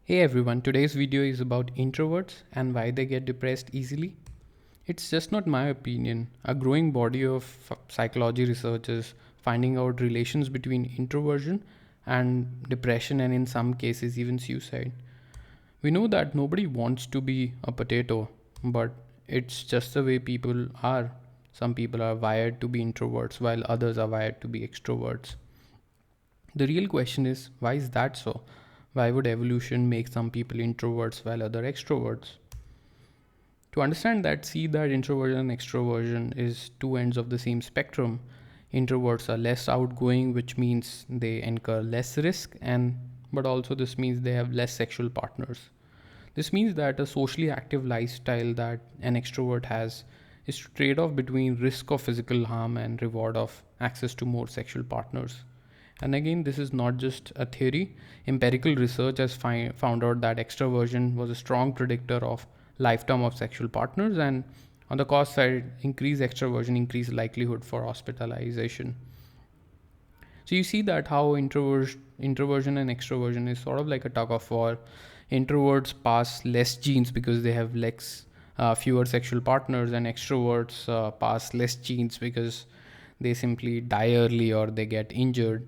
Hey everyone, today's video is about introverts and why they get depressed easily. It's just not my opinion. A growing body of psychology research is finding out relations between introversion and depression, and in some cases even suicide. We know that nobody wants to be a potato, but it's just the way people are. Some people are wired to be introverts while others are wired to be extroverts. The real question is, why is that so? Why would evolution make some people introverts while other extroverts? To understand that, see that introversion and extroversion is two ends of the same spectrum. Introverts are less outgoing, which means they incur less risk, and but also this means they have less sexual partners. This means that a socially active lifestyle that an extrovert has is to trade off between risk of physical harm and reward of access to more sexual partners. And again, this is not just a theory. Empirical research has found out that extroversion was a strong predictor of lifetime of sexual partners, and on the cost side, increased extroversion increased likelihood for hospitalization. So you see that how introversion and extroversion is sort of like a tug of war. Introverts pass less genes because they have fewer sexual partners, and extroverts pass less genes because they simply die early or they get injured.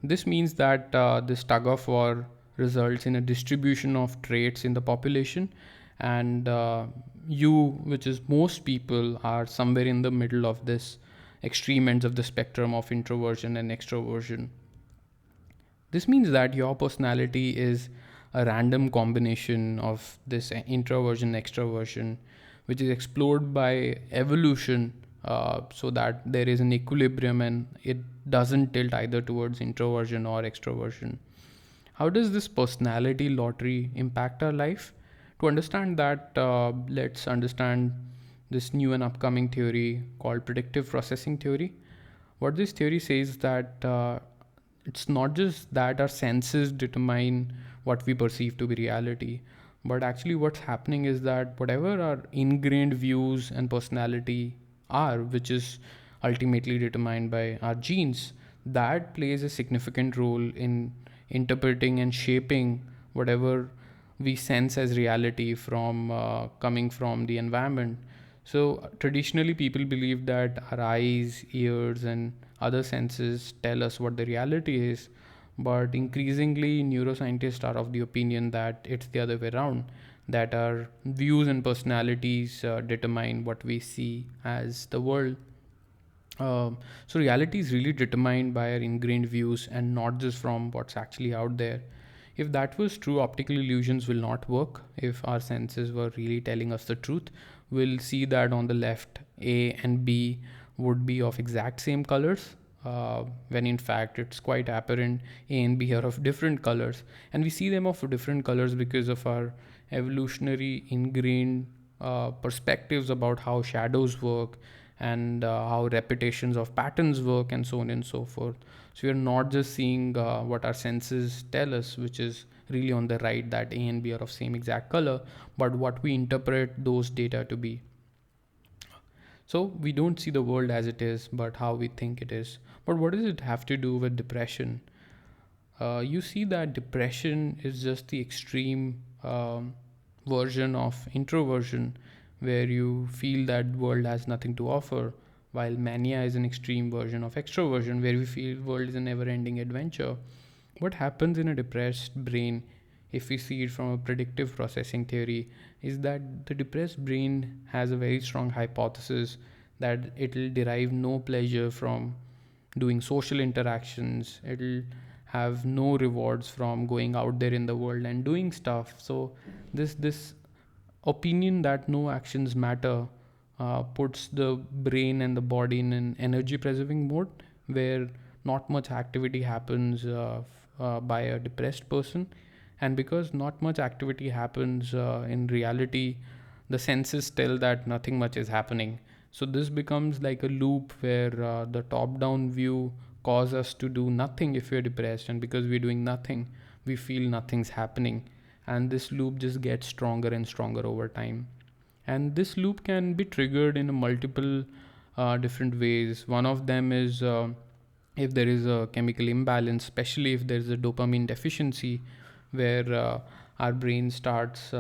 This means that this tug of war results in a distribution of traits in the population, and you, which is most people, are somewhere in the middle of this extreme ends of the spectrum of introversion and extroversion. This means that your personality is a random combination of this introversion extroversion, which is explored by evolution, so that there is an equilibrium and it doesn't tilt either towards introversion or extroversion. How does this personality lottery impact our life? To understand that, let's understand this new and upcoming theory called predictive processing theory. What this theory says that it's not just that our senses determine what we perceive to be reality, but actually what's happening is that whatever our ingrained views and personality are, which is ultimately determined by our genes, that plays a significant role in interpreting and shaping whatever we sense as reality from coming from the environment. So traditionally, people believe that our eyes, ears, and other senses tell us what the reality is. But increasingly, neuroscientists are of the opinion that it's the other way around, that our views and personalities determine what we see as the world. So reality is really determined by our ingrained views and not just from what's actually out there. If that was true, optical illusions will not work. If our senses were really telling us the truth, we'll see that on the left, A and B would be of exact same colors, when in fact it's quite apparent A and B are of different colors. And we see them of different colors because of our evolutionary ingrained perspectives about how shadows work and how repetitions of patterns work and so on and so forth. So we are not just seeing what our senses tell us, which is really on the right, that A and B are of same exact color, but what we interpret those data to be. So we don't see the world as it is, but how we think it is. But what does it have to do with depression? You see that depression is just the extreme version of introversion, where you feel that world has nothing to offer, while mania is an extreme version of extroversion, where we feel world is a never-ending adventure. What happens in a depressed brain, if we see it from a predictive processing theory, is that the depressed brain has a very strong hypothesis that it will derive no pleasure from doing social interactions. It'll have no rewards from going out there in the world and doing stuff. So this opinion that no actions matter puts the brain and the body in an energy preserving mode, where not much activity happens by a depressed person. And because not much activity happens in reality, the senses tell that nothing much is happening. So this becomes like a loop where the top down view causes us to do nothing if we're depressed, and because we're doing nothing, we feel nothing's happening. And this loop just gets stronger and stronger over time. And this loop can be triggered in a multiple different ways. One of them is if there is a chemical imbalance, especially if there is a dopamine deficiency, where our brain starts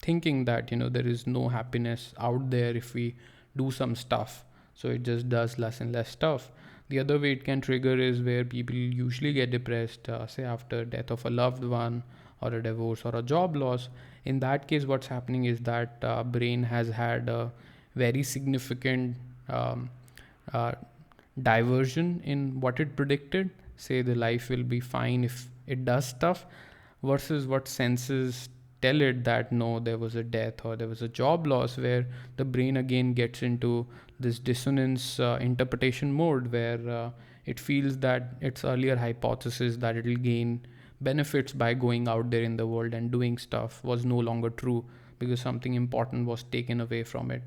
thinking that there is no happiness out there if we do some stuff, so it just does less and less stuff. The other way it can trigger is where people usually get depressed, say after death of a loved one or a divorce or a job loss. In that case, what's happening is that brain has had a very significant um, uh, diversion in what it predicted. Say the life will be fine if it does stuff, versus what senses tell it that no, there was a death or there was a job loss, where the brain again gets into this dissonance interpretation mode, where it feels that its earlier hypothesis that it will gain benefits by going out there in the world and doing stuff was no longer true, because something important was taken away from it.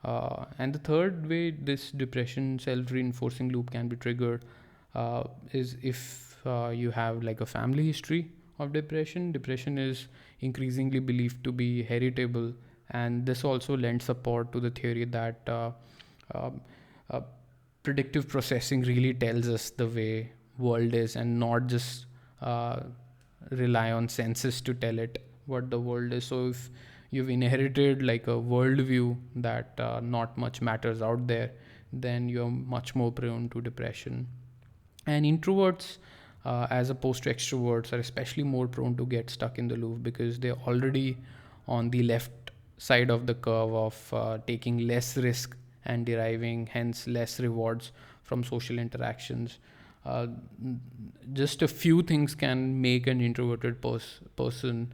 And the third way this depression self-reinforcing loop can be triggered is if you have like a family history of depression. Depression is increasingly believed to be heritable, and this also lends support to the theory that uh, uh, predictive processing really tells us the way world is, and not just uh, rely on senses to tell it what the world is. So if you've inherited like a worldview that not much matters out there, then you're much more prone to depression. And introverts, as opposed to extroverts, are especially more prone to get stuck in the loop, because they're already on the left side of the curve of taking less risk and deriving hence less rewards from social interactions. uh, just a few things can make an introverted person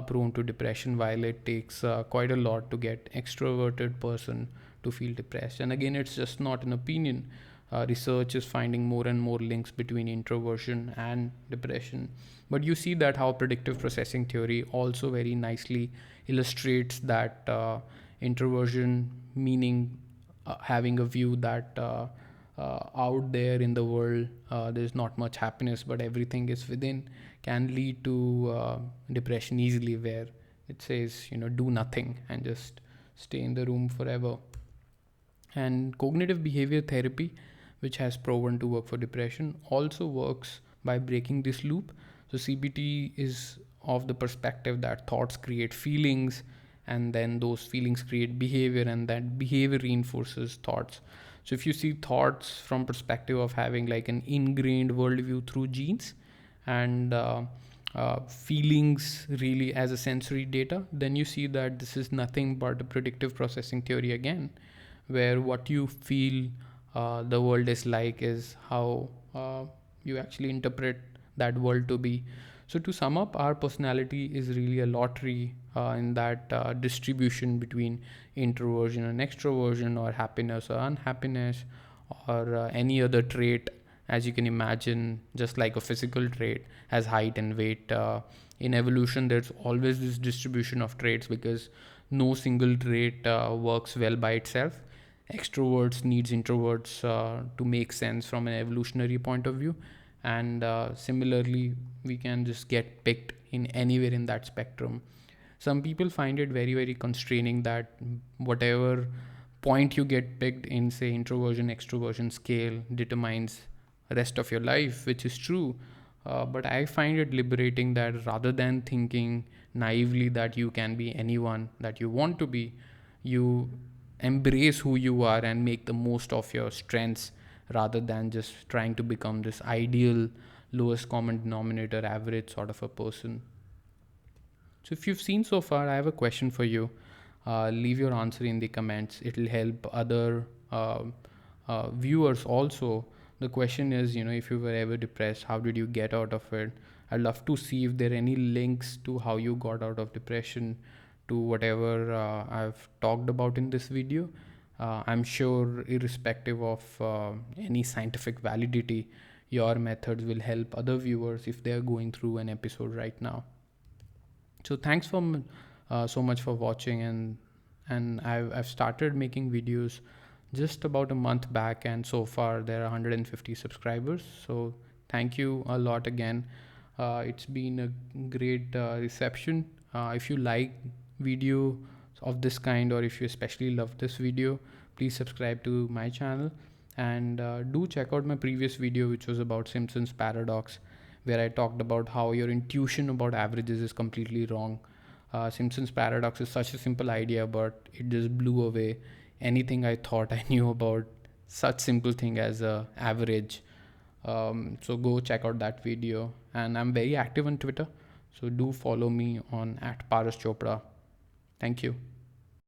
prone to depression, while it takes quite a lot to get extroverted person to feel depressed. And again, it's just not an opinion. Research is finding more and more links between introversion and depression. But you see that how predictive processing theory also very nicely illustrates that introversion, meaning having a view that out there in the world there's not much happiness but everything is within, can lead to depression easily, where it says do nothing and just stay in the room forever. And cognitive behavior therapy, which has proven to work for depression, also works by breaking this loop. So CBT is of the perspective that thoughts create feelings, and then those feelings create behavior, and that behavior reinforces thoughts. So if you see thoughts from perspective of having like an ingrained worldview through genes, and feelings really as a sensory data, then you see that this is nothing but a predictive processing theory again, where what you feel the world is like is how you actually interpret that world to be. So to sum up, our personality is really a lottery in that distribution between introversion and extroversion, or happiness or unhappiness, or any other trait, as you can imagine, just like a physical trait has height and weight. In evolution, there's always this distribution of traits, because no single trait works well by itself. Extroverts needs introverts to make sense from an evolutionary point of view, and similarly we can just get picked in anywhere in that spectrum. Some people find it very very constraining that whatever point you get picked in, say, introversion extroversion scale determines rest of your life, which is true. But I find it liberating that rather than thinking naively that you can be anyone that you want to be, you embrace who you are and make the most of your strengths, rather than just trying to become this ideal lowest common denominator average sort of a person. So if you've seen so far, I have a question for you. Leave your answer in the comments. It'll help other viewers also. The question is, if you were ever depressed, how did you get out of it? I'd love to see if there are any links to how you got out of depression to whatever I've talked about in this video. I'm sure, irrespective of any scientific validity, your methods will help other viewers if they're going through an episode right now. So thanks for so much for watching, and I've started making videos just about a month back, and so far there are 150 subscribers. So thank you a lot again. It's been a great reception. If you like video of this kind, or if you especially love this video, please subscribe to my channel, and do check out my previous video which was about Simpson's paradox, where I talked about how your intuition about averages is completely wrong. Simpson's paradox is such a simple idea, but it just blew away anything I thought I knew about such simple thing as average. So go check out that video, and I'm very active on Twitter, so do follow me on @Paras Chopra. Thank you.